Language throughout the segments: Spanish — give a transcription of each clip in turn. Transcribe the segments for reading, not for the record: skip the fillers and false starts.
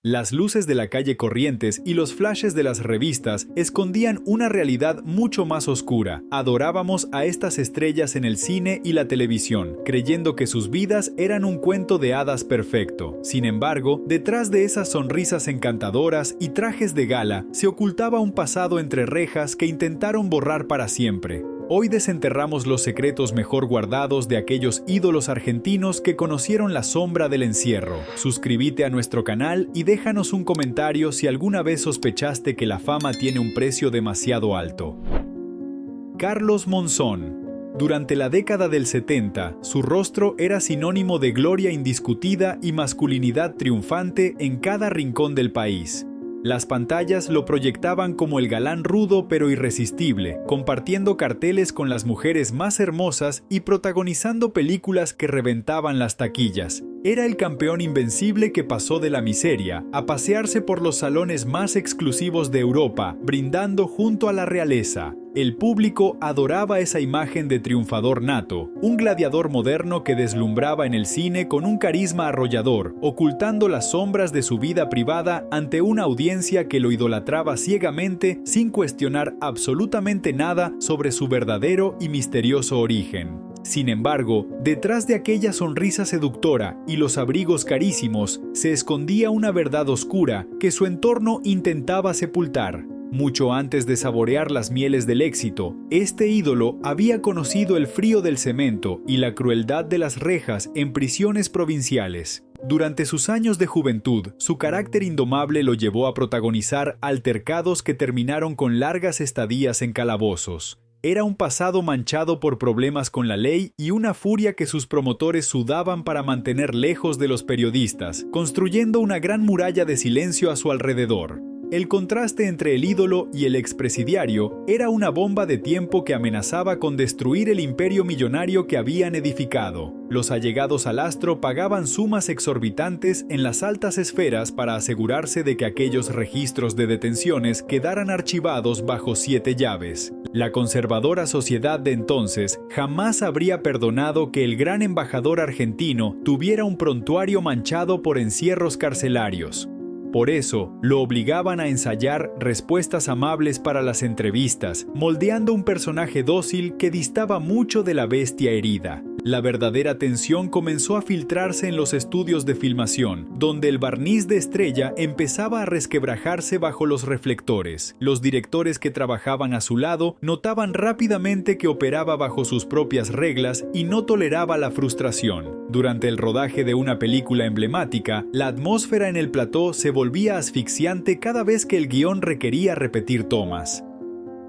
Las luces de la calle Corrientes y los flashes de las revistas escondían una realidad mucho más oscura. Adorábamos a estas estrellas en el cine y la televisión, creyendo que sus vidas eran un cuento de hadas perfecto. Sin embargo, detrás de esas sonrisas encantadoras y trajes de gala, se ocultaba un pasado entre rejas que intentaron borrar para siempre. Hoy desenterramos los secretos mejor guardados de aquellos ídolos argentinos que conocieron la sombra del encierro. Suscríbete a nuestro canal y déjanos un comentario si alguna vez sospechaste que la fama tiene un precio demasiado alto. Carlos Monzón. Durante la década del 70, su rostro era sinónimo de gloria indiscutida y masculinidad triunfante en cada rincón del país. Las pantallas lo proyectaban como el galán rudo pero irresistible, compartiendo carteles con las mujeres más hermosas y protagonizando películas que reventaban las taquillas. Era el campeón invencible que pasó de la miseria a pasearse por los salones más exclusivos de Europa, brindando junto a la realeza. El público adoraba esa imagen de triunfador nato, un gladiador moderno que deslumbraba en el cine con un carisma arrollador, ocultando las sombras de su vida privada ante una audiencia que lo idolatraba ciegamente sin cuestionar absolutamente nada sobre su verdadero y misterioso origen. Sin embargo, detrás de aquella sonrisa seductora y los abrigos carísimos, se escondía una verdad oscura que su entorno intentaba sepultar. Mucho antes de saborear las mieles del éxito, este ídolo había conocido el frío del cemento y la crueldad de las rejas en prisiones provinciales. Durante sus años de juventud, su carácter indomable lo llevó a protagonizar altercados que terminaron con largas estadías en calabozos. Era un pasado manchado por problemas con la ley y una furia que sus promotores sudaban para mantener lejos de los periodistas, construyendo una gran muralla de silencio a su alrededor. El contraste entre el ídolo y el expresidiario era una bomba de tiempo que amenazaba con destruir el imperio millonario que habían edificado. Los allegados al astro pagaban sumas exorbitantes en las altas esferas para asegurarse de que aquellos registros de detenciones quedaran archivados bajo 7 llaves. La conservadora sociedad de entonces jamás habría perdonado que el gran embajador argentino tuviera un prontuario manchado por encierros carcelarios. Por eso, lo obligaban a ensayar respuestas amables para las entrevistas, moldeando un personaje dócil que distaba mucho de la bestia herida. La verdadera tensión comenzó a filtrarse en los estudios de filmación, donde el barniz de estrella empezaba a resquebrajarse bajo los reflectores. Los directores que trabajaban a su lado notaban rápidamente que operaba bajo sus propias reglas y no toleraba la frustración. Durante el rodaje de una película emblemática, la atmósfera en el plató se volvía asfixiante cada vez que el guión requería repetir tomas.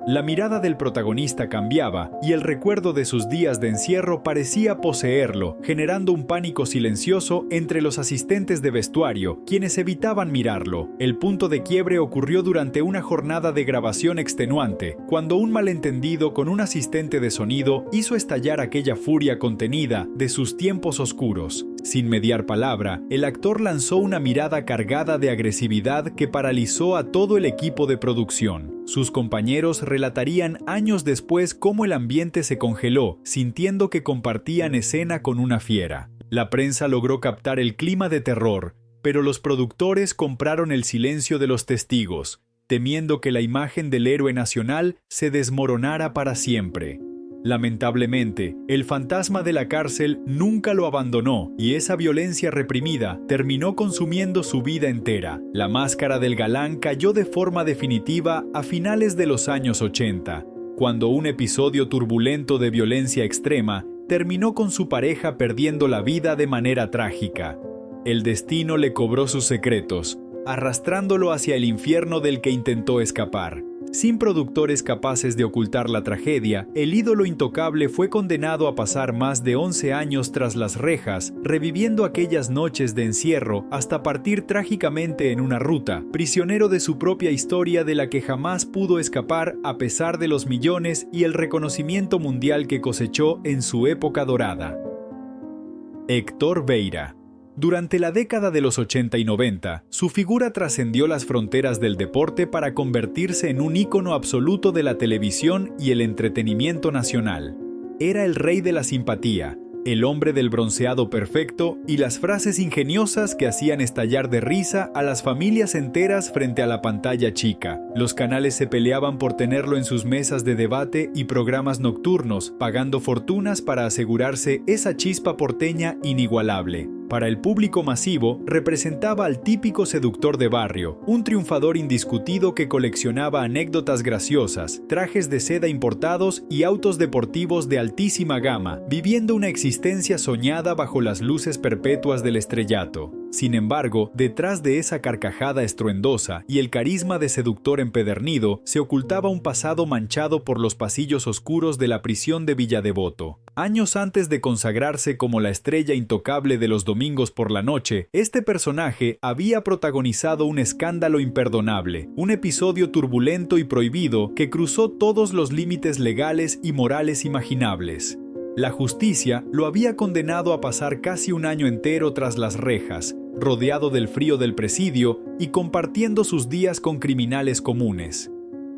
La mirada del protagonista cambiaba y el recuerdo de sus días de encierro parecía poseerlo, generando un pánico silencioso entre los asistentes de vestuario, quienes evitaban mirarlo. El punto de quiebre ocurrió durante una jornada de grabación extenuante, cuando un malentendido con un asistente de sonido hizo estallar aquella furia contenida de sus tiempos oscuros. Sin mediar palabra, el actor lanzó una mirada cargada de agresividad que paralizó a todo el equipo de producción. Sus compañeros relatarían años después cómo el ambiente se congeló, sintiendo que compartían escena con una fiera. La prensa logró captar el clima de terror, pero los productores compraron el silencio de los testigos, temiendo que la imagen del héroe nacional se desmoronara para siempre. Lamentablemente, el fantasma de la cárcel nunca lo abandonó y esa violencia reprimida terminó consumiendo su vida entera. La máscara del galán cayó de forma definitiva a finales de los años 80, cuando un episodio turbulento de violencia extrema terminó con su pareja perdiendo la vida de manera trágica. El destino le cobró sus secretos, arrastrándolo hacia el infierno del que intentó escapar. Sin productores capaces de ocultar la tragedia, el ídolo intocable fue condenado a pasar más de 11 años tras las rejas, reviviendo aquellas noches de encierro hasta partir trágicamente en una ruta, prisionero de su propia historia de la que jamás pudo escapar a pesar de los millones y el reconocimiento mundial que cosechó en su época dorada. Héctor Vieira. Durante la década de los 80 y 90, su figura trascendió las fronteras del deporte para convertirse en un ícono absoluto de la televisión y el entretenimiento nacional. Era el rey de la simpatía, el hombre del bronceado perfecto y las frases ingeniosas que hacían estallar de risa a las familias enteras frente a la pantalla chica. Los canales se peleaban por tenerlo en sus mesas de debate y programas nocturnos, pagando fortunas para asegurarse esa chispa porteña inigualable. Para el público masivo, representaba al típico seductor de barrio, un triunfador indiscutido que coleccionaba anécdotas graciosas, trajes de seda importados y autos deportivos de altísima gama, viviendo una existencia soñada bajo las luces perpetuas del estrellato. Sin embargo, detrás de esa carcajada estruendosa y el carisma de seductor empedernido, se ocultaba un pasado manchado por los pasillos oscuros de la prisión de Villadevoto. Años antes de consagrarse como la estrella intocable de los domingos por la noche, este personaje había protagonizado un escándalo imperdonable, un episodio turbulento y prohibido que cruzó todos los límites legales y morales imaginables. La justicia lo había condenado a pasar casi un año entero tras las rejas, rodeado del frío del presidio y compartiendo sus días con criminales comunes.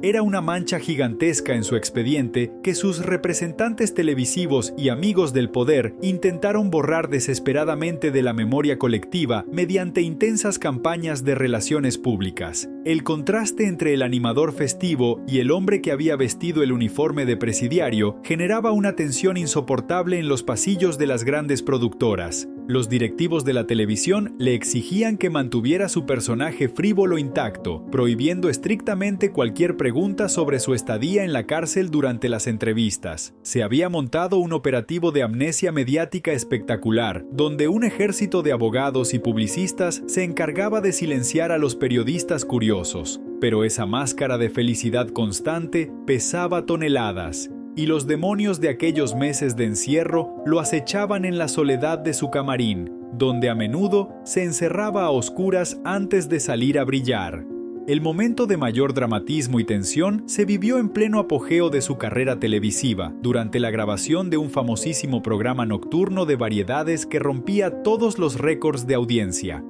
Era una mancha gigantesca en su expediente que sus representantes televisivos y amigos del poder intentaron borrar desesperadamente de la memoria colectiva mediante intensas campañas de relaciones públicas. El contraste entre el animador festivo y el hombre que había vestido el uniforme de presidiario generaba una tensión insoportable en los pasillos de las grandes productoras. Los directivos de la televisión le exigían que mantuviera su personaje frívolo intacto, prohibiendo estrictamente cualquier pregunta sobre su estadía en la cárcel durante las entrevistas. Se había montado un operativo de amnesia mediática espectacular, donde un ejército de abogados y publicistas se encargaba de silenciar a los periodistas curiosos. Pero esa máscara de felicidad constante pesaba toneladas, y los demonios de aquellos meses de encierro lo acechaban en la soledad de su camarín, donde a menudo se encerraba a oscuras antes de salir a brillar. El momento de mayor dramatismo y tensión se vivió en pleno apogeo de su carrera televisiva, durante la grabación de un famosísimo programa nocturno de variedades que rompía todos los récords de audiencia.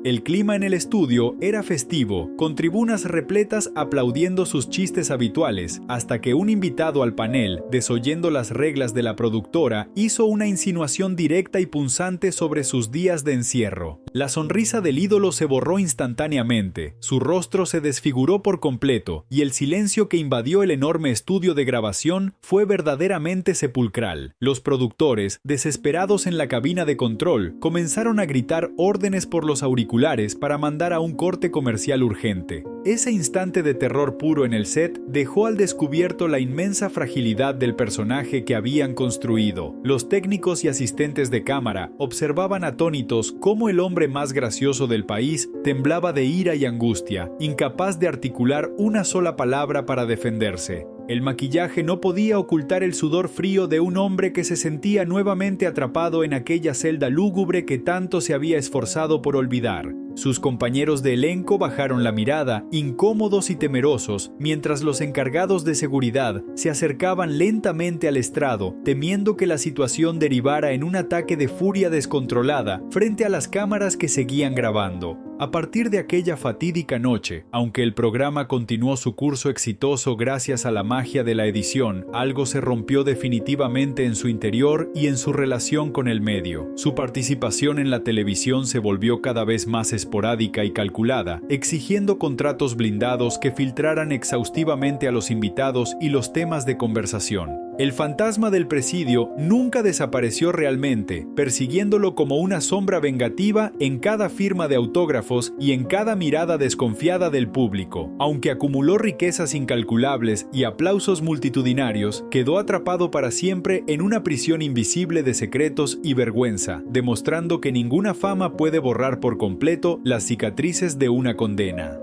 El clima en el estudio era festivo, con tribunas repletas aplaudiendo sus chistes habituales, hasta que un invitado al panel, desoyendo las reglas de la productora, hizo una insinuación directa y punzante sobre sus días de encierro. La sonrisa del ídolo se borró instantáneamente, su rostro se desfiguró por completo, y el silencio que invadió el enorme estudio de grabación fue verdaderamente sepulcral. Los productores, desesperados en la cabina de control, comenzaron a gritar órdenes por los auriculares para mandar a un corte comercial urgente. Ese instante de terror puro en el set dejó al descubierto la inmensa fragilidad del personaje que habían construido. Los técnicos y asistentes de cámara observaban atónitos cómo el hombre más gracioso del país temblaba de ira y angustia, incapaz de articular una sola palabra para defenderse. El maquillaje no podía ocultar el sudor frío de un hombre que se sentía nuevamente atrapado en aquella celda lúgubre que tanto se había esforzado por olvidar. Sus compañeros de elenco bajaron la mirada, incómodos y temerosos, mientras los encargados de seguridad se acercaban lentamente al estrado, temiendo que la situación derivara en un ataque de furia descontrolada frente a las cámaras que seguían grabando. A partir de aquella fatídica noche, aunque el programa continuó su curso exitoso gracias a la magia de la edición, algo se rompió definitivamente en su interior y en su relación con el medio. Su participación en la televisión se volvió cada vez más esporádica y calculada, exigiendo contratos blindados que filtraran exhaustivamente a los invitados y los temas de conversación. El fantasma del presidio nunca desapareció realmente, persiguiéndolo como una sombra vengativa en cada firma de autógrafos y en cada mirada desconfiada del público. Aunque acumuló riquezas incalculables y aplausos multitudinarios, quedó atrapado para siempre en una prisión invisible de secretos y vergüenza, demostrando que ninguna fama puede borrar por completo las cicatrices de una condena.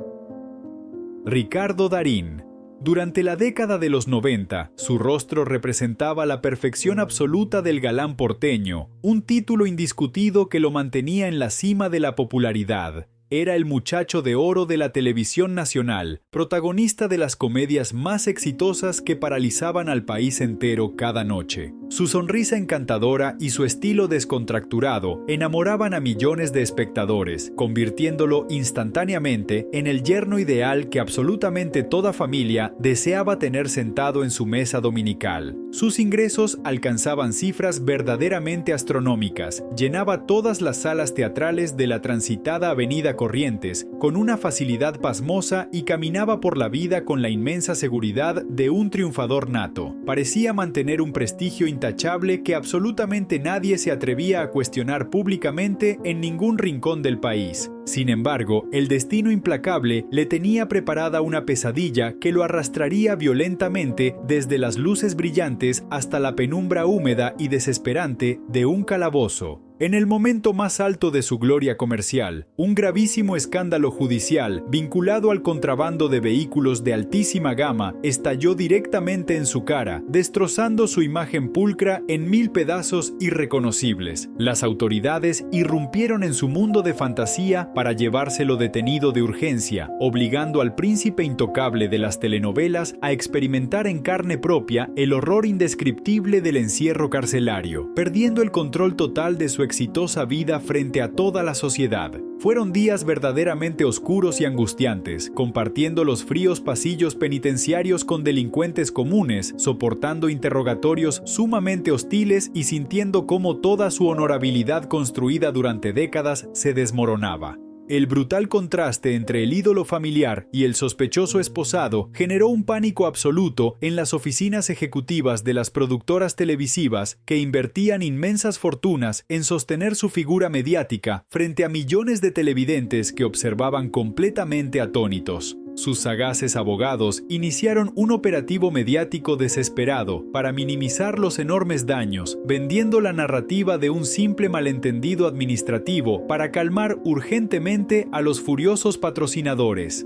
Ricardo Darín. Durante la década de los 90, su rostro representaba la perfección absoluta del galán porteño, un título indiscutido que lo mantenía en la cima de la popularidad. era el muchacho de oro de la televisión nacional, protagonista de las comedias más exitosas que paralizaban al país entero cada noche. Su sonrisa encantadora y su estilo descontracturado enamoraban a millones de espectadores, convirtiéndolo instantáneamente en el yerno ideal que absolutamente toda familia deseaba tener sentado en su mesa dominical. Sus ingresos alcanzaban cifras verdaderamente astronómicas, llenaba todas las salas teatrales de la transitada Avenida Corrientes con una facilidad pasmosa y caminaba por la vida con la inmensa seguridad de un triunfador nato. Parecía mantener un prestigio intachable que absolutamente nadie se atrevía a cuestionar públicamente en ningún rincón del país. Sin embargo, el destino implacable le tenía preparada una pesadilla que lo arrastraría violentamente desde las luces brillantes hasta la penumbra húmeda y desesperante de un calabozo. En el momento más alto de su gloria comercial, un gravísimo escándalo judicial vinculado al contrabando de vehículos de altísima gama estalló directamente en su cara, destrozando su imagen pulcra en 1000 pedazos irreconocibles. Las autoridades irrumpieron en su mundo de fantasía para llevárselo detenido de urgencia, obligando al príncipe intocable de las telenovelas a experimentar en carne propia el horror indescriptible del encierro carcelario, perdiendo el control total de su exitosa vida frente a toda la sociedad. Fueron días verdaderamente oscuros y angustiantes, compartiendo los fríos pasillos penitenciarios con delincuentes comunes, soportando interrogatorios sumamente hostiles y sintiendo cómo toda su honorabilidad construida durante décadas se desmoronaba. El brutal contraste entre el ídolo familiar y el sospechoso esposado generó un pánico absoluto en las oficinas ejecutivas de las productoras televisivas que invertían inmensas fortunas en sostener su figura mediática frente a millones de televidentes que observaban completamente atónitos. Sus sagaces abogados iniciaron un operativo mediático desesperado para minimizar los enormes daños, vendiendo la narrativa de un simple malentendido administrativo para calmar urgentemente a los furiosos patrocinadores.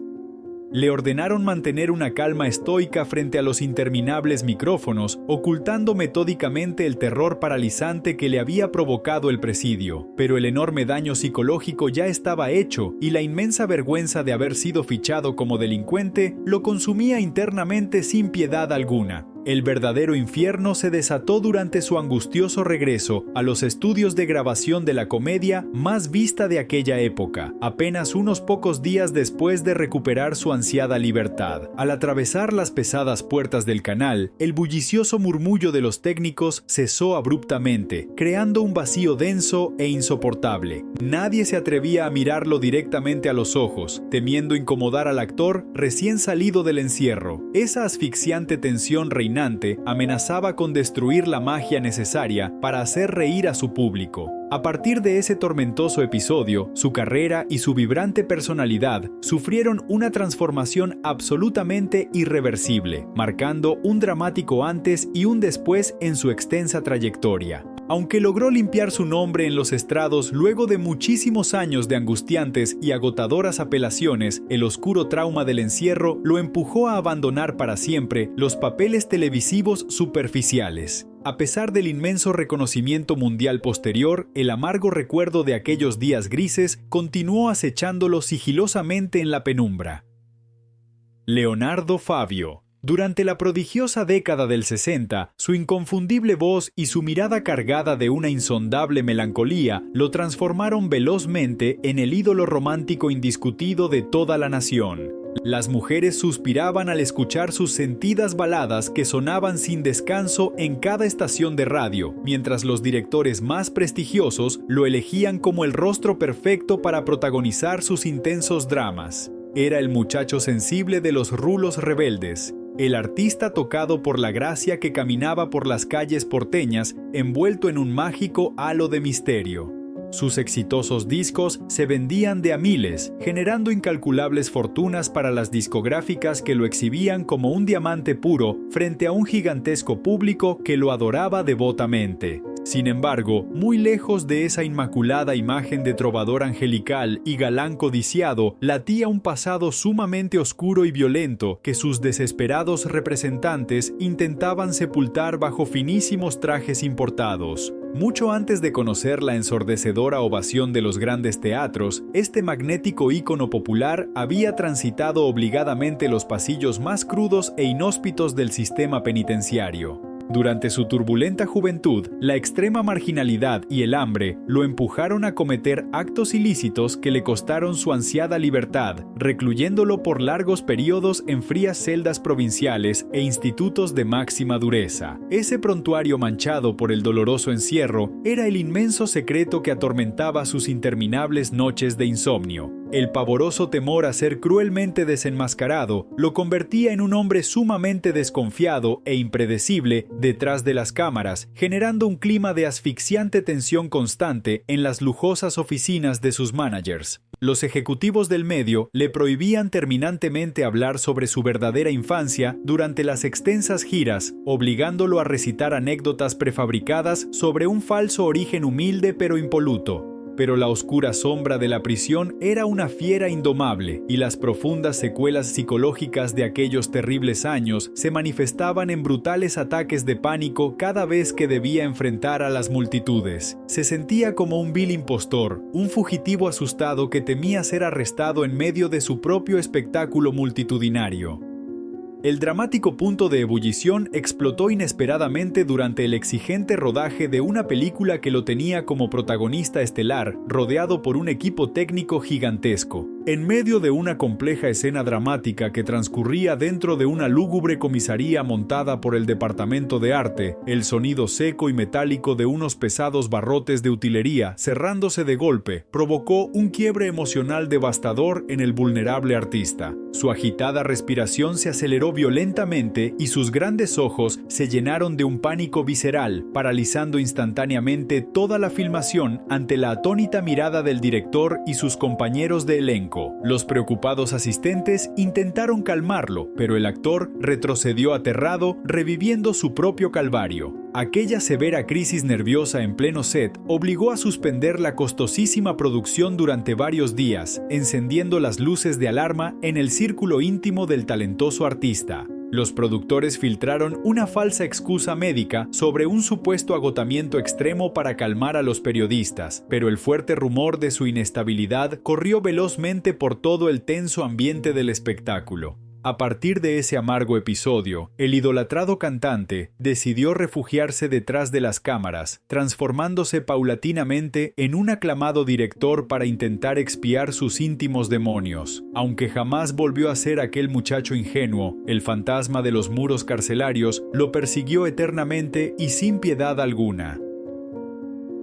Le ordenaron mantener una calma estoica frente a los interminables micrófonos, ocultando metódicamente el terror paralizante que le había provocado el presidio. Pero el enorme daño psicológico ya estaba hecho y la inmensa vergüenza de haber sido fichado como delincuente lo consumía internamente sin piedad alguna. El verdadero infierno se desató durante su angustioso regreso a los estudios de grabación de la comedia más vista de aquella época, apenas unos pocos días después de recuperar su ansiada libertad. Al atravesar las pesadas puertas del canal, el bullicioso murmullo de los técnicos cesó abruptamente, creando un vacío denso e insoportable. Nadie se atrevía a mirarlo directamente a los ojos, temiendo incomodar al actor recién salido del encierro. Esa asfixiante tensión reinante amenazaba con destruir la magia necesaria para hacer reír a su público. A partir de ese tormentoso episodio, su carrera y su vibrante personalidad sufrieron una transformación absolutamente irreversible, marcando un dramático antes y un después en su extensa trayectoria. Aunque logró limpiar su nombre en los estrados luego de muchísimos años de angustiantes y agotadoras apelaciones, el oscuro trauma del encierro lo empujó a abandonar para siempre los papeles televisivos superficiales. A pesar del inmenso reconocimiento mundial posterior, el amargo recuerdo de aquellos días grises continuó acechándolo sigilosamente en la penumbra. Leonardo Fabio. Durante la prodigiosa década del 60, su inconfundible voz y su mirada cargada de una insondable melancolía lo transformaron velozmente en el ídolo romántico indiscutido de toda la nación. Las mujeres suspiraban al escuchar sus sentidas baladas que sonaban sin descanso en cada estación de radio, mientras los directores más prestigiosos lo elegían como el rostro perfecto para protagonizar sus intensos dramas. Era el muchacho sensible de los rulos rebeldes, el artista tocado por la gracia que caminaba por las calles porteñas envuelto en un mágico halo de misterio. Sus exitosos discos se vendían de a miles, generando incalculables fortunas para las discográficas que lo exhibían como un diamante puro frente a un gigantesco público que lo adoraba devotamente. Sin embargo, muy lejos de esa inmaculada imagen de trovador angelical y galán codiciado, latía un pasado sumamente oscuro y violento que sus desesperados representantes intentaban sepultar bajo finísimos trajes importados. Mucho antes de conocer la ensordecedora ovación de los grandes teatros, este magnético ícono popular había transitado obligadamente los pasillos más crudos e inhóspitos del sistema penitenciario. Durante su turbulenta juventud, la extrema marginalidad y el hambre lo empujaron a cometer actos ilícitos que le costaron su ansiada libertad, recluyéndolo por largos periodos en frías celdas provinciales e institutos de máxima dureza. Ese prontuario manchado por el doloroso encierro era el inmenso secreto que atormentaba sus interminables noches de insomnio. El pavoroso temor a ser cruelmente desenmascarado lo convertía en un hombre sumamente desconfiado e impredecible detrás de las cámaras, generando un clima de asfixiante tensión constante en las lujosas oficinas de sus managers. Los ejecutivos del medio le prohibían terminantemente hablar sobre su verdadera infancia durante las extensas giras, obligándolo a recitar anécdotas prefabricadas sobre un falso origen humilde pero impoluto. Pero la oscura sombra de la prisión era una fiera indomable, y las profundas secuelas psicológicas de aquellos terribles años se manifestaban en brutales ataques de pánico cada vez que debía enfrentar a las multitudes. Se sentía como un vil impostor, un fugitivo asustado que temía ser arrestado en medio de su propio espectáculo multitudinario. El dramático punto de ebullición explotó inesperadamente durante el exigente rodaje de una película que lo tenía como protagonista estelar, rodeado por un equipo técnico gigantesco. En medio de una compleja escena dramática que transcurría dentro de una lúgubre comisaría montada por el Departamento de Arte, el sonido seco y metálico de unos pesados barrotes de utilería cerrándose de golpe provocó un quiebre emocional devastador en el vulnerable artista. Su agitada respiración se aceleró violentamente y sus grandes ojos se llenaron de un pánico visceral, paralizando instantáneamente toda la filmación ante la atónita mirada del director y sus compañeros de elenco. Los preocupados asistentes intentaron calmarlo, pero el actor retrocedió aterrado, reviviendo su propio calvario. Aquella severa crisis nerviosa en pleno set obligó a suspender la costosísima producción durante varios días, encendiendo las luces de alarma en el círculo íntimo del talentoso artista. Los productores filtraron una falsa excusa médica sobre un supuesto agotamiento extremo para calmar a los periodistas, pero el fuerte rumor de su inestabilidad corrió velozmente por todo el tenso ambiente del espectáculo. A partir de ese amargo episodio, el idolatrado cantante decidió refugiarse detrás de las cámaras, transformándose paulatinamente en un aclamado director para intentar expiar sus íntimos demonios. Aunque jamás volvió a ser aquel muchacho ingenuo, el fantasma de los muros carcelarios lo persiguió eternamente y sin piedad alguna.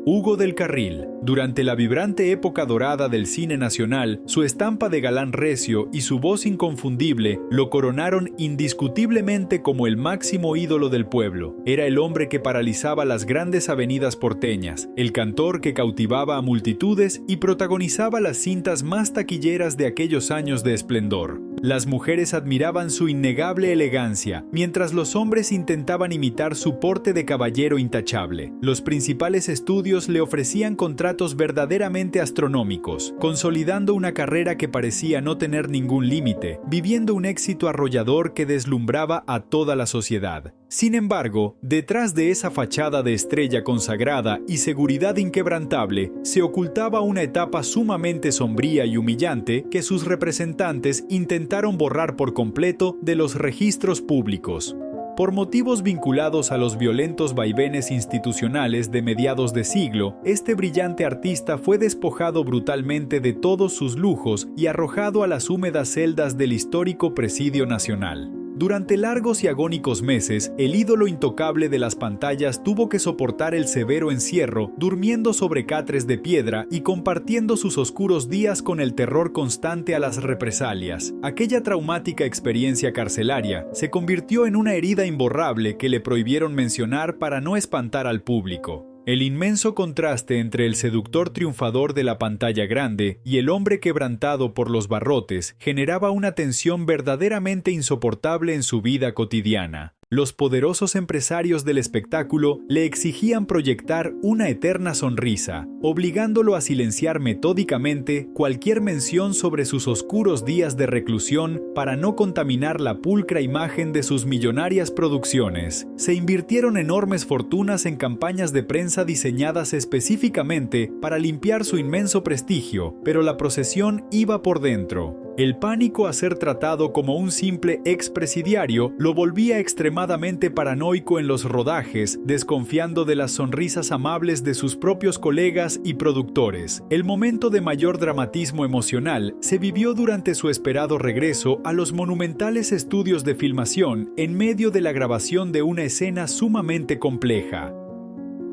Hugo del Carril. Durante la vibrante época dorada del cine nacional, su estampa de galán recio y su voz inconfundible lo coronaron indiscutiblemente como el máximo ídolo del pueblo. Era el hombre que paralizaba las grandes avenidas porteñas, el cantor que cautivaba a multitudes y protagonizaba las cintas más taquilleras de aquellos años de esplendor. Las mujeres admiraban su innegable elegancia, mientras los hombres intentaban imitar su porte de caballero intachable. Los principales estudios le ofrecían contratos verdaderamente astronómicos, consolidando una carrera que parecía no tener ningún límite, viviendo un éxito arrollador que deslumbraba a toda la sociedad. Sin embargo, detrás de esa fachada de estrella consagrada y seguridad inquebrantable, se ocultaba una etapa sumamente sombría y humillante que sus representantes intentaron borrar por completo de los registros públicos. Por motivos vinculados a los violentos vaivenes institucionales de mediados de siglo, este brillante artista fue despojado brutalmente de todos sus lujos y arrojado a las húmedas celdas del histórico Presidio Nacional. Durante largos y agónicos meses, el ídolo intocable de las pantallas tuvo que soportar el severo encierro, durmiendo sobre catres de piedra y compartiendo sus oscuros días con el terror constante a las represalias. Aquella traumática experiencia carcelaria se convirtió en una herida imborrable que le prohibieron mencionar para no espantar al público. El inmenso contraste entre el seductor triunfador de la pantalla grande y el hombre quebrantado por los barrotes generaba una tensión verdaderamente insoportable en su vida cotidiana. Los poderosos empresarios del espectáculo le exigían proyectar una eterna sonrisa, obligándolo a silenciar metódicamente cualquier mención sobre sus oscuros días de reclusión para no contaminar la pulcra imagen de sus millonarias producciones. Se invirtieron enormes fortunas en campañas de prensa diseñadas específicamente para limpiar su inmenso prestigio, pero la procesión iba por dentro. El pánico a ser tratado como un simple expresidiario lo volvía extremadamente paranoico en los rodajes, desconfiando de las sonrisas amables de sus propios colegas y productores. El momento de mayor dramatismo emocional se vivió durante su esperado regreso a los monumentales estudios de filmación en medio de la grabación de una escena sumamente compleja.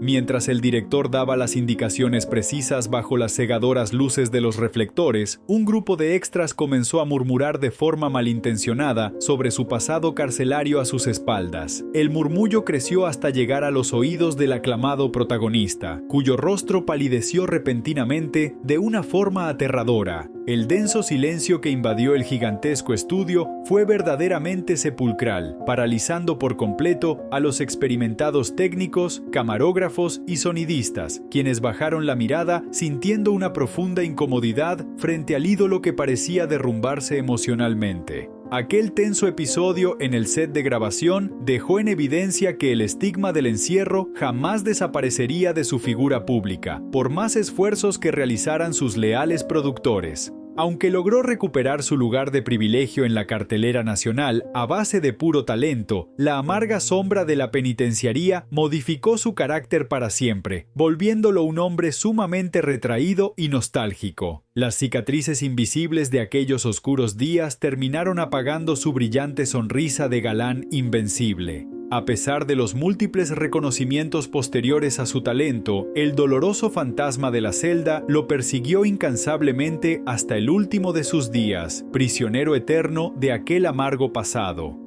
Mientras el director daba las indicaciones precisas bajo las cegadoras luces de los reflectores, un grupo de extras comenzó a murmurar de forma malintencionada sobre su pasado carcelario a sus espaldas. El murmullo creció hasta llegar a los oídos del aclamado protagonista, cuyo rostro palideció repentinamente de una forma aterradora. El denso silencio que invadió el gigantesco estudio fue verdaderamente sepulcral, paralizando por completo a los experimentados técnicos, camarógrafos y sonidistas, quienes bajaron la mirada sintiendo una profunda incomodidad frente al ídolo que parecía derrumbarse emocionalmente. Aquel tenso episodio en el set de grabación dejó en evidencia que el estigma del encierro jamás desaparecería de su figura pública, por más esfuerzos que realizaran sus leales productores. Aunque logró recuperar su lugar de privilegio en la cartelera nacional a base de puro talento, la amarga sombra de la penitenciaría modificó su carácter para siempre, volviéndolo un hombre sumamente retraído y nostálgico. Las cicatrices invisibles de aquellos oscuros días terminaron apagando su brillante sonrisa de galán invencible. A pesar de los múltiples reconocimientos posteriores a su talento, el doloroso fantasma de la celda lo persiguió incansablemente hasta el último de sus días, prisionero eterno de aquel amargo pasado.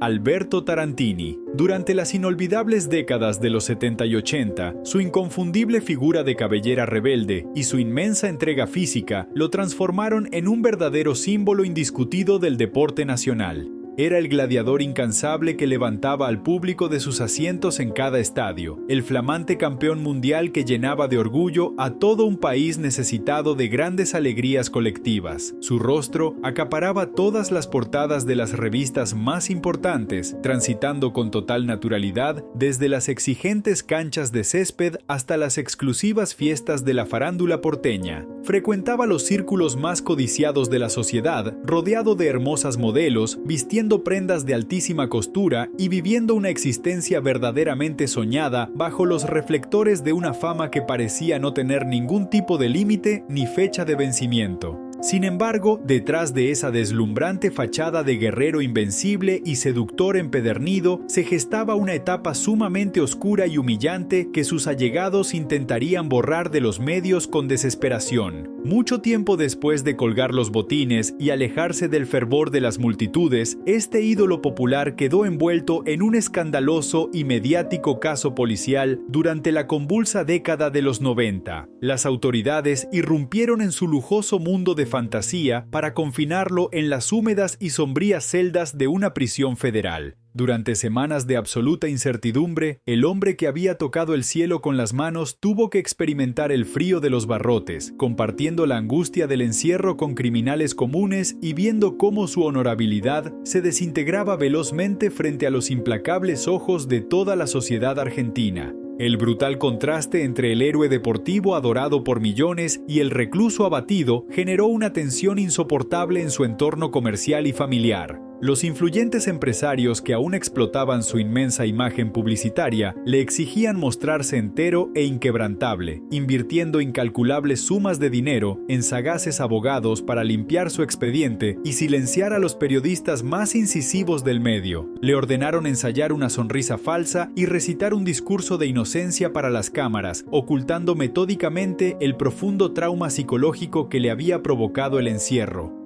Alberto Tarantini. Durante las inolvidables décadas de los 70 y 80, su inconfundible figura de cabellera rebelde y su inmensa entrega física lo transformaron en un verdadero símbolo indiscutido del deporte nacional. Era el gladiador incansable que levantaba al público de sus asientos en cada estadio, el flamante campeón mundial que llenaba de orgullo a todo un país necesitado de grandes alegrías colectivas. Su rostro acaparaba todas las portadas de las revistas más importantes, transitando con total naturalidad desde las exigentes canchas de césped hasta las exclusivas fiestas de la farándula porteña. Frecuentaba los círculos más codiciados de la sociedad, rodeado de hermosas modelos, vistiendo prendas de altísima costura y viviendo una existencia verdaderamente soñada bajo los reflectores de una fama que parecía no tener ningún tipo de límite ni fecha de vencimiento. Sin embargo, detrás de esa deslumbrante fachada de guerrero invencible y seductor empedernido, se gestaba una etapa sumamente oscura y humillante que sus allegados intentarían borrar de los medios con desesperación. Mucho tiempo después de colgar los botines y alejarse del fervor de las multitudes, este ídolo popular quedó envuelto en un escandaloso y mediático caso policial durante la convulsa década de los 90. Las autoridades irrumpieron en su lujoso mundo de fantasía para confinarlo en las húmedas y sombrías celdas de una prisión federal. Durante semanas de absoluta incertidumbre, el hombre que había tocado el cielo con las manos tuvo que experimentar el frío de los barrotes, compartiendo la angustia del encierro con criminales comunes y viendo cómo su honorabilidad se desintegraba velozmente frente a los implacables ojos de toda la sociedad argentina. El brutal contraste entre el héroe deportivo adorado por millones y el recluso abatido generó una tensión insoportable en su entorno comercial y familiar. Los influyentes empresarios que aún explotaban su inmensa imagen publicitaria le exigían mostrarse entero e inquebrantable, invirtiendo incalculables sumas de dinero en sagaces abogados para limpiar su expediente y silenciar a los periodistas más incisivos del medio. Le ordenaron ensayar una sonrisa falsa y recitar un discurso de inocencia para las cámaras, ocultando metódicamente el profundo trauma psicológico que le había provocado el encierro.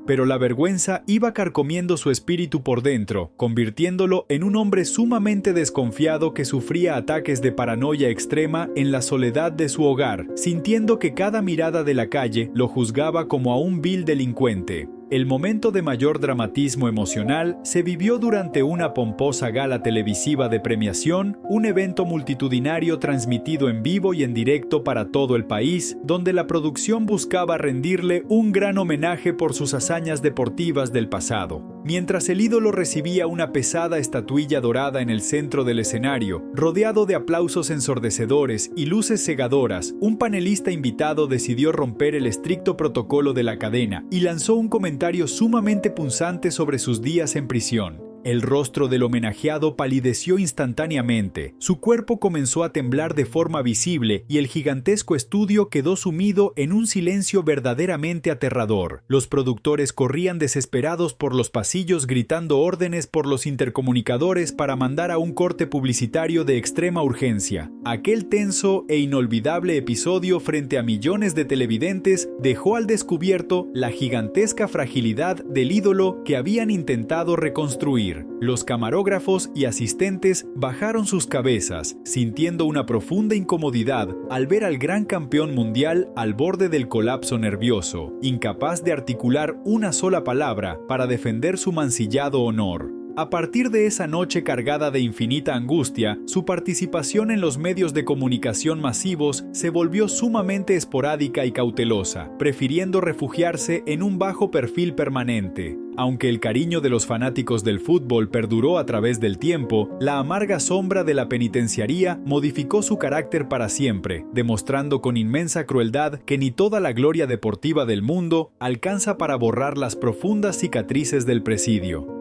Pero la vergüenza iba carcomiendo su espíritu por dentro, convirtiéndolo en un hombre sumamente desconfiado que sufría ataques de paranoia extrema en la soledad de su hogar, sintiendo que cada mirada de la calle lo juzgaba como a un vil delincuente. El momento de mayor dramatismo emocional se vivió durante una pomposa gala televisiva de premiación, un evento multitudinario transmitido en vivo y en directo para todo el país, donde la producción buscaba rendirle un gran homenaje por sus hazañas deportivas del pasado. Mientras el ídolo recibía una pesada estatuilla dorada en el centro del escenario, rodeado de aplausos ensordecedores y luces cegadoras, un panelista invitado decidió romper el estricto protocolo de la cadena y lanzó un comentario sumamente punzante sobre sus días en prisión. El rostro del homenajeado palideció instantáneamente, su cuerpo comenzó a temblar de forma visible y el gigantesco estudio quedó sumido en un silencio verdaderamente aterrador. Los productores corrían desesperados por los pasillos gritando órdenes por los intercomunicadores para mandar a un corte publicitario de extrema urgencia. Aquel tenso e inolvidable episodio frente a millones de televidentes dejó al descubierto la gigantesca fragilidad del ídolo que habían intentado reconstruir. Los camarógrafos y asistentes bajaron sus cabezas, sintiendo una profunda incomodidad al ver al gran campeón mundial al borde del colapso nervioso, incapaz de articular una sola palabra para defender su mancillado honor. A partir de esa noche cargada de infinita angustia, su participación en los medios de comunicación masivos se volvió sumamente esporádica y cautelosa, prefiriendo refugiarse en un bajo perfil permanente. Aunque el cariño de los fanáticos del fútbol perduró a través del tiempo, la amarga sombra de la penitenciaría modificó su carácter para siempre, demostrando con inmensa crueldad que ni toda la gloria deportiva del mundo alcanza para borrar las profundas cicatrices del presidio.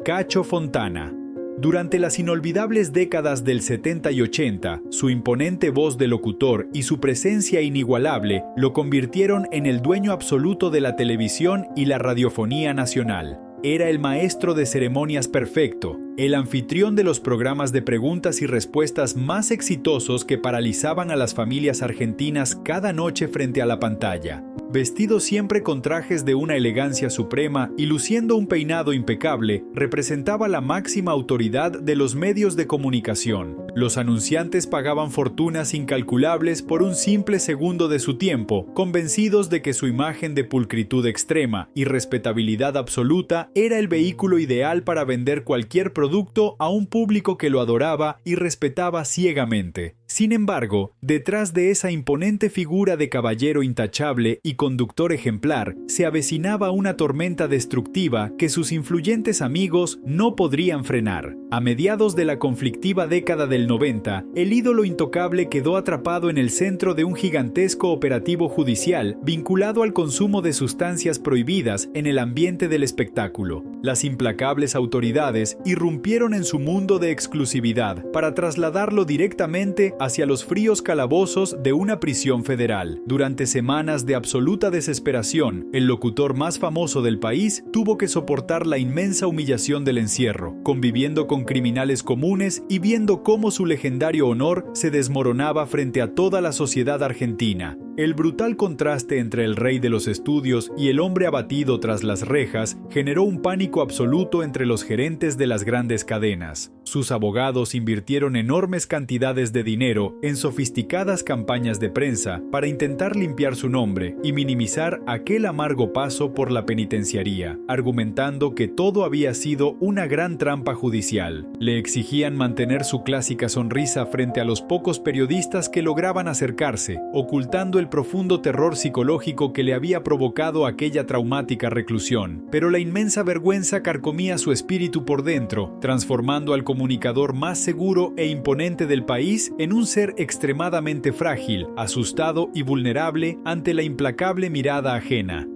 Cacho Fontana. Durante las inolvidables décadas del 70 y 80, su imponente voz de locutor y su presencia inigualable lo convirtieron en el dueño absoluto de la televisión y la radiofonía nacional. Era el maestro de ceremonias perfecto, el anfitrión de los programas de preguntas y respuestas más exitosos que paralizaban a las familias argentinas cada noche frente a la pantalla. Vestido siempre con trajes de una elegancia suprema y luciendo un peinado impecable, representaba la máxima autoridad de los medios de comunicación. Los anunciantes pagaban fortunas incalculables por un simple segundo de su tiempo, convencidos de que su imagen de pulcritud extrema y respetabilidad absoluta era el vehículo ideal para vender cualquier producto a un público que lo adoraba y respetaba ciegamente. Sin embargo, detrás de esa imponente figura de caballero intachable y conductor ejemplar, se avecinaba una tormenta destructiva que sus influyentes amigos no podrían frenar. A mediados de la conflictiva década del 90, el ídolo intocable quedó atrapado en el centro de un gigantesco operativo judicial vinculado al consumo de sustancias prohibidas en el ambiente del espectáculo. Las implacables autoridades irrumpieron en su mundo de exclusividad para trasladarlo directamente hacia los fríos calabozos de una prisión federal. Durante semanas de absoluta desesperación, el locutor más famoso del país tuvo que soportar la inmensa humillación del encierro, conviviendo con criminales comunes y viendo cómo su legendario honor se desmoronaba frente a toda la sociedad argentina. El brutal contraste entre el rey de los estudios y el hombre abatido tras las rejas generó un pánico absoluto entre los gerentes de las grandes cadenas. Sus abogados invirtieron enormes cantidades de dinero en sofisticadas campañas de prensa para intentar limpiar su nombre y minimizar aquel amargo paso por la penitenciaría, argumentando que todo había sido una gran trampa judicial. Le exigían mantener su clásica sonrisa frente a los pocos periodistas que lograban acercarse, ocultando el profundo terror psicológico que le había provocado aquella traumática reclusión. Pero la inmensa vergüenza carcomía su espíritu por dentro, transformando al comunicador más seguro e imponente del país en un ser extremadamente frágil, asustado y vulnerable ante la implacable mirada ajena.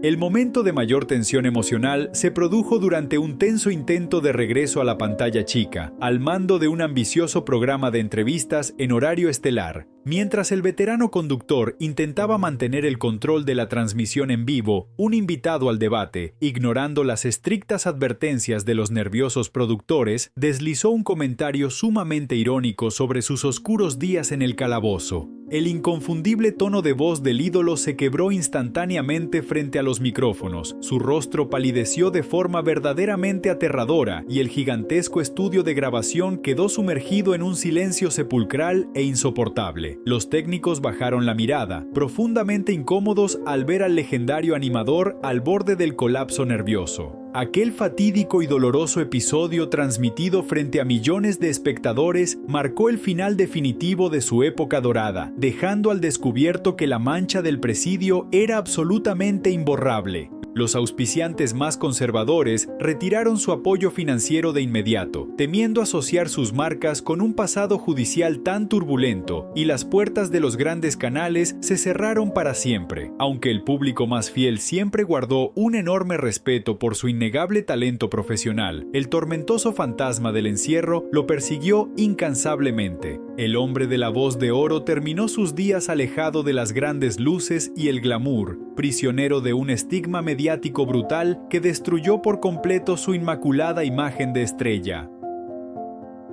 El momento de mayor tensión emocional se produjo durante un tenso intento de regreso a la pantalla chica, al mando de un ambicioso programa de entrevistas en horario estelar. Mientras el veterano conductor intentaba mantener el control de la transmisión en vivo, un invitado al debate, ignorando las estrictas advertencias de los nerviosos productores, deslizó un comentario sumamente irónico sobre sus oscuros días en el calabozo. El inconfundible tono de voz del ídolo se quebró instantáneamente frente a los micrófonos, su rostro palideció de forma verdaderamente aterradora y el gigantesco estudio de grabación quedó sumergido en un silencio sepulcral e insoportable. imposible. Los técnicos bajaron la mirada, profundamente incómodos al ver al legendario animador al borde del colapso nervioso. Aquel fatídico y doloroso episodio transmitido frente a millones de espectadores marcó el final definitivo de su época dorada, dejando al descubierto que la mancha del presidio era absolutamente imborrable. Los auspiciantes más conservadores retiraron su apoyo financiero de inmediato, temiendo asociar sus marcas con un pasado judicial tan turbulento, y las puertas de los grandes canales se cerraron para siempre. Aunque el público más fiel siempre guardó un enorme respeto por su innegable talento profesional, el tormentoso fantasma del encierro lo persiguió incansablemente. El hombre de la voz de oro terminó sus días alejado de las grandes luces y el glamour, prisionero de un estigma mediático brutal que destruyó por completo su inmaculada imagen de estrella.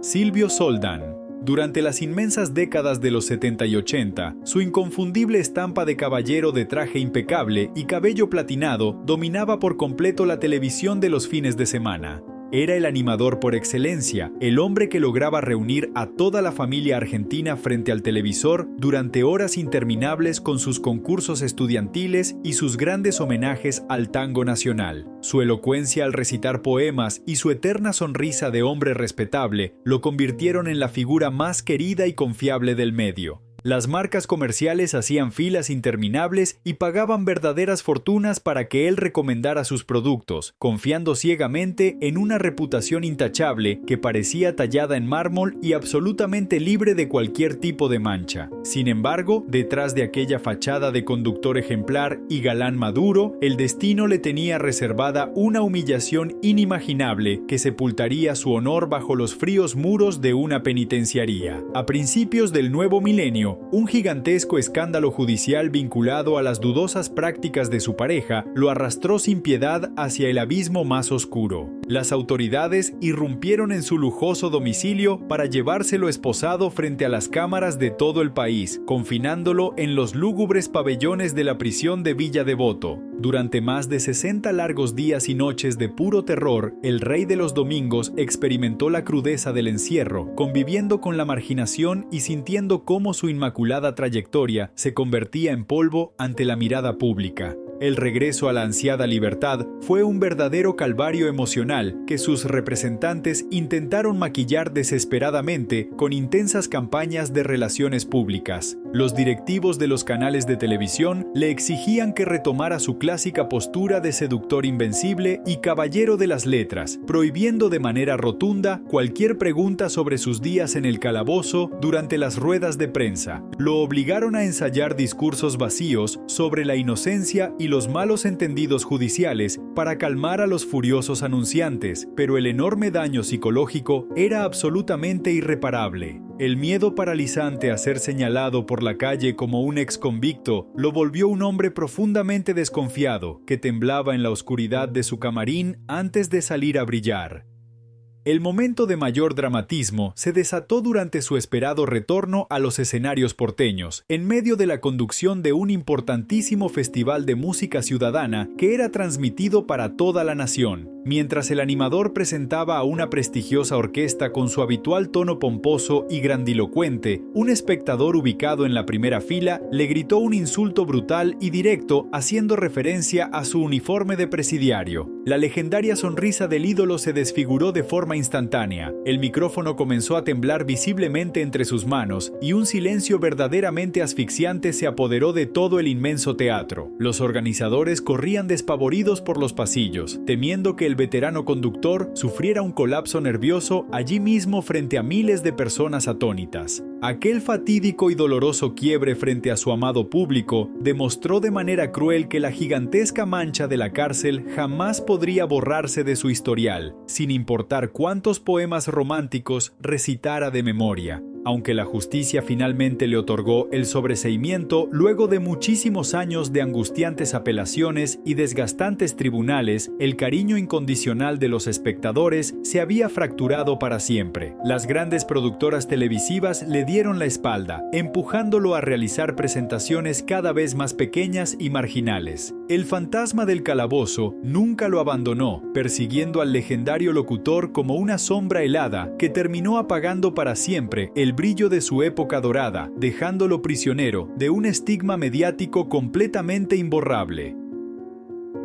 Silvio Soldán. Durante las inmensas décadas de los 70 y 80, su inconfundible estampa de caballero de traje impecable y cabello platinado dominaba por completo la televisión de los fines de semana. Era el animador por excelencia, el hombre que lograba reunir a toda la familia argentina frente al televisor durante horas interminables con sus concursos estudiantiles y sus grandes homenajes al tango nacional. Su elocuencia al recitar poemas y su eterna sonrisa de hombre respetable lo convirtieron en la figura más querida y confiable del medio. Las marcas comerciales hacían filas interminables y pagaban verdaderas fortunas para que él recomendara sus productos, confiando ciegamente en una reputación intachable que parecía tallada en mármol y absolutamente libre de cualquier tipo de mancha. Sin embargo, detrás de aquella fachada de conductor ejemplar y galán maduro, el destino le tenía reservada una humillación inimaginable que sepultaría su honor bajo los fríos muros de una penitenciaría. A principios del nuevo milenio, un gigantesco escándalo judicial vinculado a las dudosas prácticas de su pareja lo arrastró sin piedad hacia el abismo más oscuro. Las autoridades irrumpieron en su lujoso domicilio para llevárselo esposado frente a las cámaras de todo el país, confinándolo en los lúgubres pabellones de la prisión de Villa Devoto. Durante más de 60 largos días y noches de puro terror, el rey de los domingos experimentó la crudeza del encierro, conviviendo con la marginación y sintiendo cómo su inmaculada trayectoria se convertía en polvo ante la mirada pública. El regreso a la ansiada libertad fue un verdadero calvario emocional que sus representantes intentaron maquillar desesperadamente con intensas campañas de relaciones públicas. Los directivos de los canales de televisión le exigían que retomara su clásica postura de seductor invencible y caballero de las letras, prohibiendo de manera rotunda cualquier pregunta sobre sus días en el calabozo durante las ruedas de prensa. Lo obligaron a ensayar discursos vacíos sobre la inocencia y los malos entendidos judiciales para calmar a los furiosos anunciantes, pero el enorme daño psicológico era absolutamente irreparable. El miedo paralizante a ser señalado por la calle como un exconvicto lo volvió un hombre profundamente desconfiado, que temblaba en la oscuridad de su camarín antes de salir a brillar. El momento de mayor dramatismo se desató durante su esperado retorno a los escenarios porteños, en medio de la conducción de un importantísimo festival de música ciudadana que era transmitido para toda la nación. Mientras el animador presentaba a una prestigiosa orquesta con su habitual tono pomposo y grandilocuente, un espectador ubicado en la primera fila le gritó un insulto brutal y directo haciendo referencia a su uniforme de presidiario. La legendaria sonrisa del ídolo se desfiguró de forma instantánea, el micrófono comenzó a temblar visiblemente entre sus manos y un silencio verdaderamente asfixiante se apoderó de todo el inmenso teatro. Los organizadores corrían despavoridos por los pasillos, temiendo que el veterano conductor sufriera un colapso nervioso allí mismo frente a miles de personas atónitas. Aquel fatídico y doloroso quiebre frente a su amado público demostró de manera cruel que la gigantesca mancha de la cárcel jamás podría borrarse de su historial, sin importar cuántos poemas románticos recitara de memoria. Aunque la justicia finalmente le otorgó el sobreseimiento luego de muchísimos años de angustiantes apelaciones y desgastantes tribunales, el cariño incondicional de los espectadores se había fracturado para siempre. Las grandes productoras televisivas le dieron la espalda, empujándolo a realizar presentaciones cada vez más pequeñas y marginales. El fantasma del calabozo nunca lo abandonó, persiguiendo al legendario locutor como una sombra helada que terminó apagando para siempre el brillo de su época dorada, dejándolo prisionero de un estigma mediático completamente imborrable.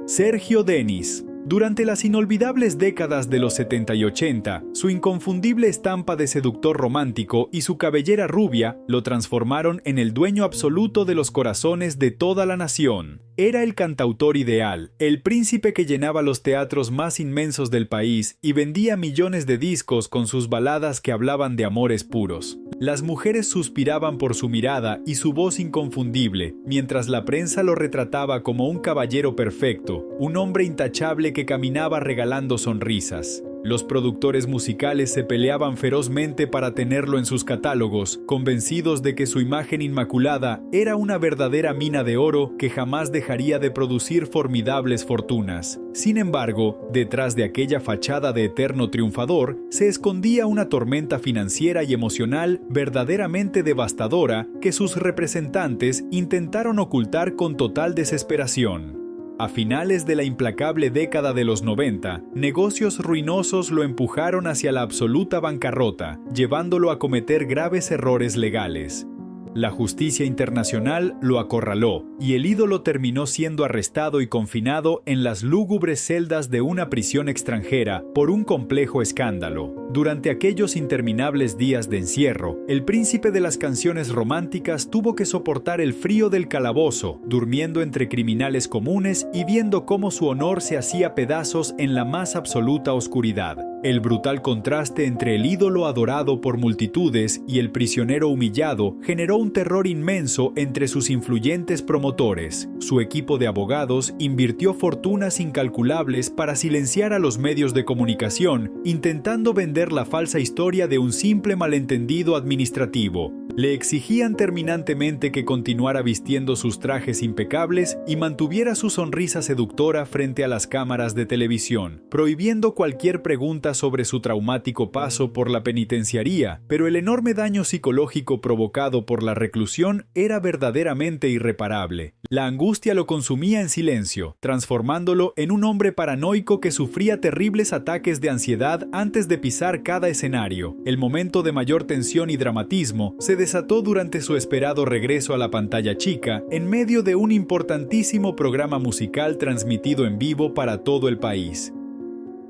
Sergio Denis. Durante las inolvidables décadas de los 70 y 80, su inconfundible estampa de seductor romántico y su cabellera rubia lo transformaron en el dueño absoluto de los corazones de toda la nación. Era el cantautor ideal, el príncipe que llenaba los teatros más inmensos del país y vendía millones de discos con sus baladas que hablaban de amores puros. Las mujeres suspiraban por su mirada y su voz inconfundible, mientras la prensa lo retrataba como un caballero perfecto, un hombre intachable que caminaba regalando sonrisas. Los productores musicales se peleaban ferozmente para tenerlo en sus catálogos, convencidos de que su imagen inmaculada era una verdadera mina de oro que jamás dejaría de producir formidables fortunas. Sin embargo, detrás de aquella fachada de eterno triunfador, se escondía una tormenta financiera y emocional verdaderamente devastadora que sus representantes intentaron ocultar con total desesperación. A finales de la implacable década de los 90, negocios ruinosos lo empujaron hacia la absoluta bancarrota, llevándolo a cometer graves errores legales. La justicia internacional lo acorraló y el ídolo terminó siendo arrestado y confinado en las lúgubres celdas de una prisión extranjera por un complejo escándalo. Durante aquellos interminables días de encierro, el príncipe de las canciones románticas tuvo que soportar el frío del calabozo, durmiendo entre criminales comunes y viendo cómo su honor se hacía pedazos en la más absoluta oscuridad. El brutal contraste entre el ídolo adorado por multitudes y el prisionero humillado generó un terror inmenso entre sus influyentes promotores. Su equipo de abogados invirtió fortunas incalculables para silenciar a los medios de comunicación, intentando vender la falsa historia de un simple malentendido administrativo. Le exigían terminantemente que continuara vistiendo sus trajes impecables y mantuviera su sonrisa seductora frente a las cámaras de televisión, prohibiendo cualquier pregunta sobre su traumático paso por la penitenciaría, pero el enorme daño psicológico provocado por la reclusión era verdaderamente irreparable. La angustia lo consumía en silencio, transformándolo en un hombre paranoico que sufría terribles ataques de ansiedad antes de pisar cada escenario. El momento de mayor tensión y dramatismo se desató durante su esperado regreso a la pantalla chica, en medio de un importantísimo programa musical transmitido en vivo para todo el país.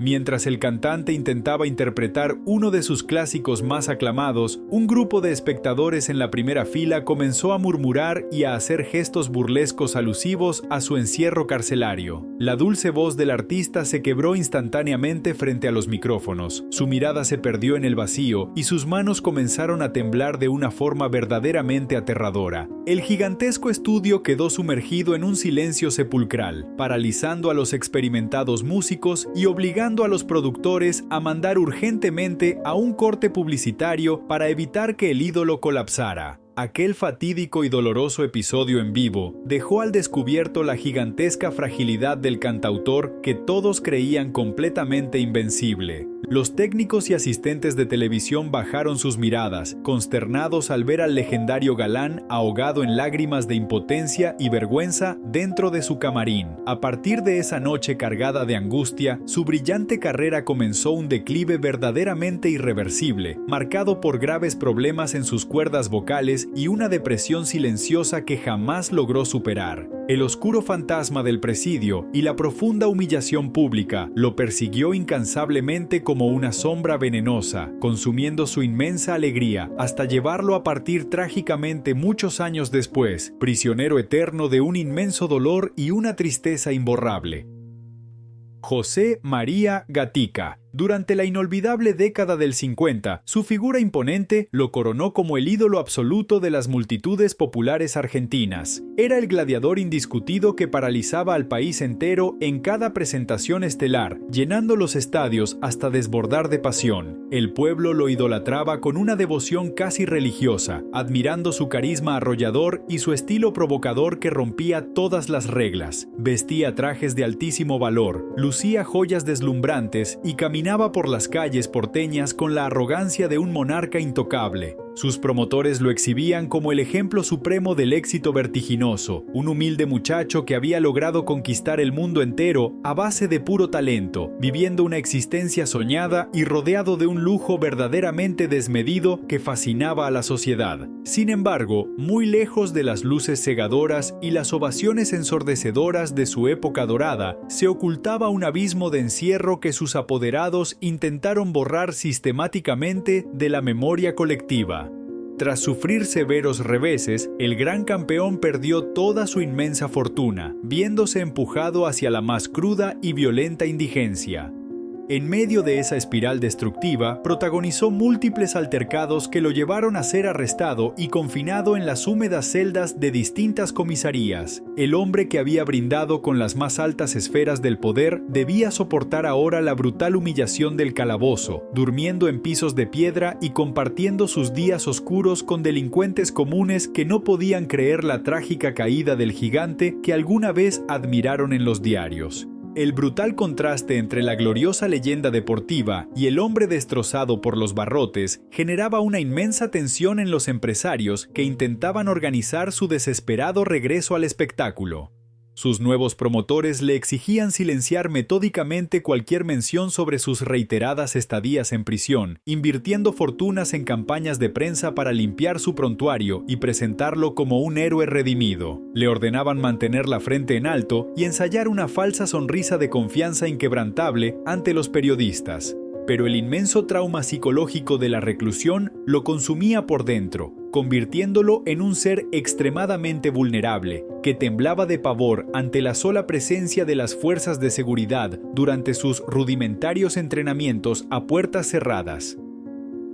Mientras el cantante intentaba interpretar uno de sus clásicos más aclamados, un grupo de espectadores en la primera fila comenzó a murmurar y a hacer gestos burlescos alusivos a su encierro carcelario. La dulce voz del artista se quebró instantáneamente frente a los micrófonos, su mirada se perdió en el vacío y sus manos comenzaron a temblar de una forma verdaderamente aterradora. El gigantesco estudio quedó sumergido en un silencio sepulcral, paralizando a los experimentados músicos y obligando a los productores a mandar urgentemente a un corte publicitario para evitar que el ídolo colapsara. Aquel fatídico y doloroso episodio en vivo dejó al descubierto la gigantesca fragilidad del cantautor que todos creían completamente invencible. Los técnicos y asistentes de televisión bajaron sus miradas, consternados al ver al legendario galán ahogado en lágrimas de impotencia y vergüenza dentro de su camarín. A partir de esa noche cargada de angustia, su brillante carrera comenzó un declive verdaderamente irreversible, marcado por graves problemas en sus cuerdas vocales y una depresión silenciosa que jamás logró superar. El oscuro fantasma del presidio y la profunda humillación pública lo persiguió incansablemente como una sombra venenosa, consumiendo su inmensa alegría hasta llevarlo a partir trágicamente muchos años después, prisionero eterno de un inmenso dolor y una tristeza imborrable. José María Gatica. Durante la inolvidable década del 50, su figura imponente lo coronó como el ídolo absoluto de las multitudes populares argentinas. Era el gladiador indiscutido que paralizaba al país entero en cada presentación estelar, llenando los estadios hasta desbordar de pasión. El pueblo lo idolatraba con una devoción casi religiosa, admirando su carisma arrollador y su estilo provocador que rompía todas las reglas. Vestía trajes de altísimo valor, lucía joyas deslumbrantes y caminaba por las calles porteñas con la arrogancia de un monarca intocable. Sus promotores lo exhibían como el ejemplo supremo del éxito vertiginoso, un humilde muchacho que había logrado conquistar el mundo entero a base de puro talento, viviendo una existencia soñada y rodeado de un lujo verdaderamente desmedido que fascinaba a la sociedad. Sin embargo, muy lejos de las luces cegadoras y las ovaciones ensordecedoras de su época dorada, se ocultaba un abismo de encierro que sus apoderados intentaron borrar sistemáticamente de la memoria colectiva. Tras sufrir severos reveses, el gran campeón perdió toda su inmensa fortuna, viéndose empujado hacia la más cruda y violenta indigencia. En medio de esa espiral destructiva, protagonizó múltiples altercados que lo llevaron a ser arrestado y confinado en las húmedas celdas de distintas comisarías. El hombre que había brindado con las más altas esferas del poder debía soportar ahora la brutal humillación del calabozo, durmiendo en pisos de piedra y compartiendo sus días oscuros con delincuentes comunes que no podían creer la trágica caída del gigante que alguna vez admiraron en los diarios. El brutal contraste entre la gloriosa leyenda deportiva y el hombre destrozado por los barrotes generaba una inmensa tensión en los empresarios que intentaban organizar su desesperado regreso al espectáculo. Sus nuevos promotores le exigían silenciar metódicamente cualquier mención sobre sus reiteradas estadías en prisión, invirtiendo fortunas en campañas de prensa para limpiar su prontuario y presentarlo como un héroe redimido. Le ordenaban mantener la frente en alto y ensayar una falsa sonrisa de confianza inquebrantable ante los periodistas. Pero el inmenso trauma psicológico de la reclusión lo consumía por dentro, convirtiéndolo en un ser extremadamente vulnerable, que temblaba de pavor ante la sola presencia de las fuerzas de seguridad durante sus rudimentarios entrenamientos a puertas cerradas.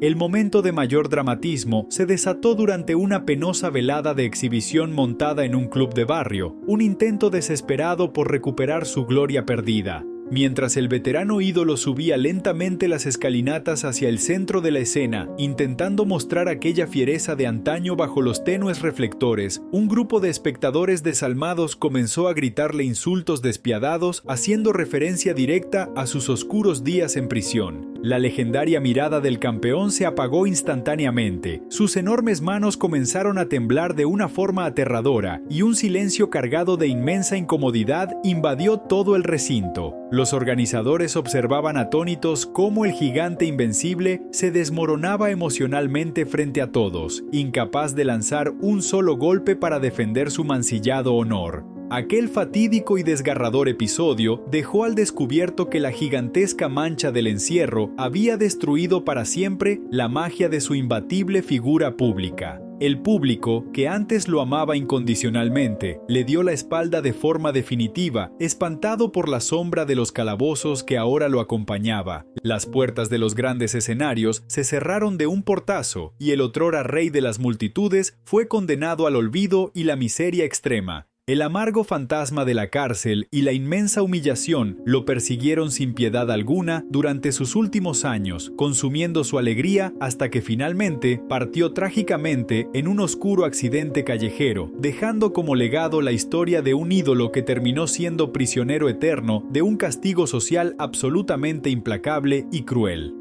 El momento de mayor dramatismo se desató durante una penosa velada de exhibición montada en un club de barrio, un intento desesperado por recuperar su gloria perdida. Mientras el veterano ídolo subía lentamente las escalinatas hacia el centro de la escena, intentando mostrar aquella fiereza de antaño bajo los tenues reflectores, un grupo de espectadores desalmados comenzó a gritarle insultos despiadados, haciendo referencia directa a sus oscuros días en prisión. La legendaria mirada del campeón se apagó instantáneamente, sus enormes manos comenzaron a temblar de una forma aterradora, y un silencio cargado de inmensa incomodidad invadió todo el recinto. Los organizadores observaban atónitos cómo el gigante invencible se desmoronaba emocionalmente frente a todos, incapaz de lanzar un solo golpe para defender su mancillado honor. Aquel fatídico y desgarrador episodio dejó al descubierto que la gigantesca mancha del encierro había destruido para siempre la magia de su imbatible figura pública. El público, que antes lo amaba incondicionalmente, le dio la espalda de forma definitiva, espantado por la sombra de los calabozos que ahora lo acompañaba. Las puertas de los grandes escenarios se cerraron de un portazo, y el otrora rey de las multitudes fue condenado al olvido y la miseria extrema. El amargo fantasma de la cárcel y la inmensa humillación lo persiguieron sin piedad alguna durante sus últimos años, consumiendo su alegría hasta que finalmente partió trágicamente en un oscuro accidente callejero, dejando como legado la historia de un ídolo que terminó siendo prisionero eterno de un castigo social absolutamente implacable y cruel.